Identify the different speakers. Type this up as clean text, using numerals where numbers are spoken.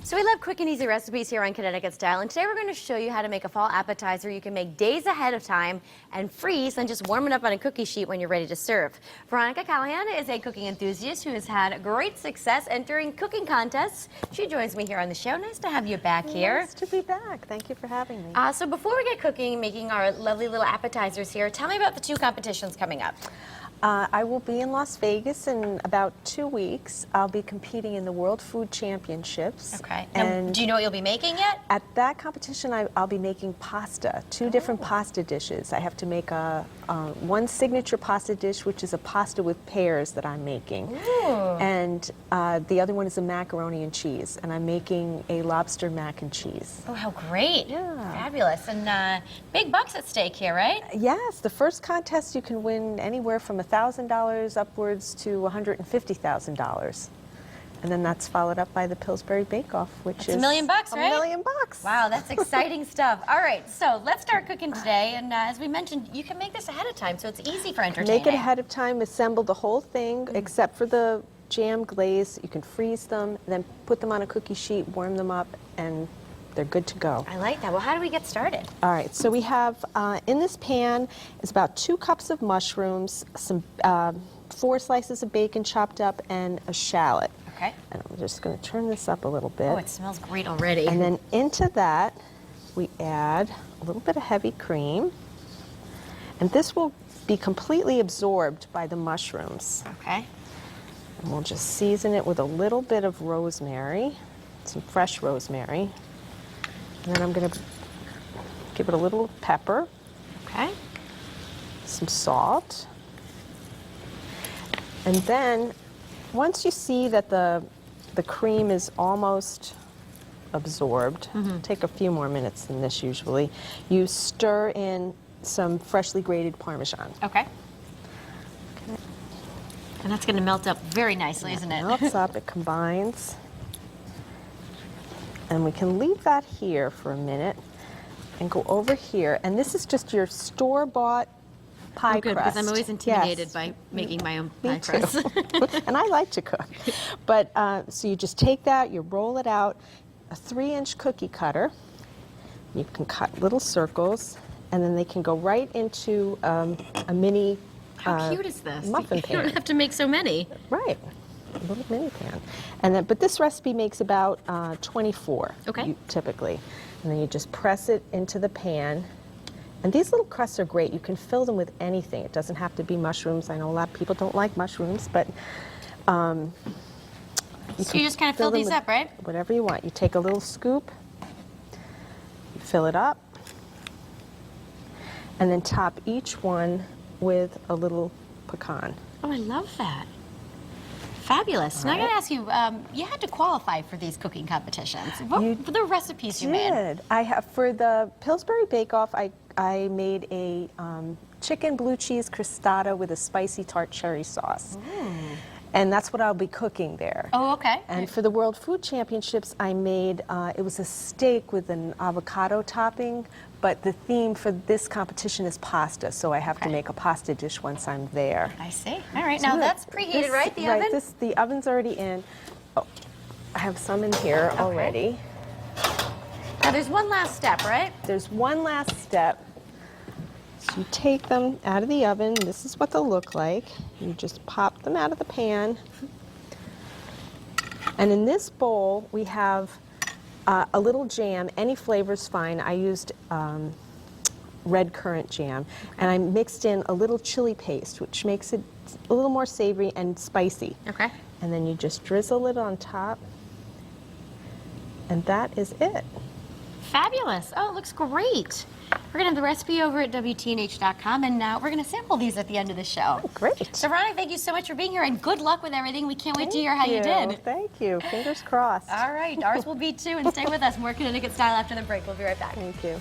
Speaker 1: So we love quick and easy recipes here on Connecticut Style, and today we're going to show you how to make a fall appetizer you can make days ahead of time and freeze and just warm it up on a cookie sheet when you're ready to serve. Veronica Callaghan is a cooking enthusiast who has had great success entering cooking contests. She joins me here on the show. Nice to have you back here.
Speaker 2: Nice to be back. Thank you for having me.
Speaker 1: So before we get cooking, making our lovely little appetizers here, tell me about the two competitions coming up.
Speaker 2: I will be in Las Vegas in about 2 weeks. I'll be competing in the World Food Championships.
Speaker 1: Okay.
Speaker 2: And
Speaker 1: now, do you know what you'll be making yet?
Speaker 2: at that competition, I'll be making pasta, two different pasta dishes. I have to make one signature pasta dish, which is a pasta with pears that I'm making.
Speaker 1: Ooh.
Speaker 2: And the other one is a macaroni and cheese. And I'm making a lobster mac and cheese.
Speaker 1: Oh, how great.
Speaker 2: Yeah.
Speaker 1: Fabulous. And big bucks at stake here, right?
Speaker 2: Yes, the first contest you can win anywhere from $1,000 upwards to $150,000. And then that's followed up by the Pillsbury Bake Off, which is
Speaker 1: $1 million, right?
Speaker 2: $1 million.
Speaker 1: Wow, that's exciting stuff. All right, so let's start cooking today. And as we mentioned, you can make this ahead of time, so it's easy for entertaining.
Speaker 2: Make it ahead of time, assemble the whole thing, except for the jam glaze. You can freeze them, then put them on a cookie sheet, warm them up, and they're good to go.
Speaker 1: I like that. Well, how do we get started?
Speaker 2: All right, so we have in this pan is about 2 cups of mushrooms, some 4 slices of bacon chopped up, and a shallot.
Speaker 1: Okay.
Speaker 2: And I'm just going to turn this up a little bit.
Speaker 1: Oh, it smells great already.
Speaker 2: And then into that, we add a little bit of heavy cream. And this will be completely absorbed by the mushrooms.
Speaker 1: Okay.
Speaker 2: And we'll just season it with a little bit of rosemary, some fresh rosemary. And then I'm going to give it a little pepper.
Speaker 1: Okay.
Speaker 2: Some salt. And then once you see that the cream is almost absorbed, take a few more minutes than this usually, you stir in some freshly grated Parmesan.
Speaker 1: Okay. And that's going to melt up very nicely, isn't it?
Speaker 2: It melts up, it combines. And we can leave that here for a minute and go over here. And this is just your store-bought pie
Speaker 1: good,
Speaker 2: crust.
Speaker 1: because I'm always intimidated
Speaker 2: Yes.
Speaker 1: by making my own
Speaker 2: Me
Speaker 1: pie
Speaker 2: too.
Speaker 1: crust.
Speaker 2: And I like to cook. But so you just take that, you roll it out, a 3-inch cookie cutter. You can cut little circles, and then they can go right into a mini
Speaker 1: How cute is this?
Speaker 2: muffin
Speaker 1: You
Speaker 2: pan.
Speaker 1: don't have to make so many.
Speaker 2: Right, a little mini pan. And then, but this recipe makes about 24,
Speaker 1: Okay.
Speaker 2: Typically. And then you just press it into the pan. And these little crusts are great. You can fill them with anything. It doesn't have to be mushrooms. I know a lot of people don't like mushrooms, but
Speaker 1: So you just kind of fill
Speaker 2: them
Speaker 1: these
Speaker 2: with
Speaker 1: up, right?
Speaker 2: Whatever you want. You take a little scoop, you fill it up, and then top each one with a little pecan.
Speaker 1: Oh, I love that. Fabulous. Now I got to ask you, you had to qualify for these cooking competitions. What were the recipes you made?
Speaker 2: I have for the Pillsbury Bake Off. I made a chicken blue cheese crostata with a spicy tart cherry sauce. And that's what I'll be cooking there.
Speaker 1: Oh, okay.
Speaker 2: And for the World Food Championships, I made, it was a steak with an avocado topping, but the theme for this competition is pasta, so I have to make a pasta dish once I'm there.
Speaker 1: I see. All right. Now that's preheated, right? The
Speaker 2: right,
Speaker 1: oven?
Speaker 2: the oven's already in. Oh, I have some in here already.
Speaker 1: Now there's one last step, right?
Speaker 2: There's one last step. So you take them out of the oven. This is what they'll look like. You just pop them out of the pan. And in this bowl, we have a little jam. Any flavor's fine. I used red currant jam. And I mixed in a little chili paste, which makes it a little more savory and spicy.
Speaker 1: Okay.
Speaker 2: And then you just drizzle it on top. And that is it.
Speaker 1: Fabulous. Oh, it looks great. We're going to have the recipe over at WTNH.com, and we're going to sample these at the end of the show.
Speaker 2: Oh, great.
Speaker 1: So, Veronica, thank you so much for being here, and good luck with everything. We can't wait to hear how you did.
Speaker 2: Thank you. Fingers crossed.
Speaker 1: All right. Ours will be too, and stay with us. More Connecticut Style after the break. We'll be right back.
Speaker 2: Thank you.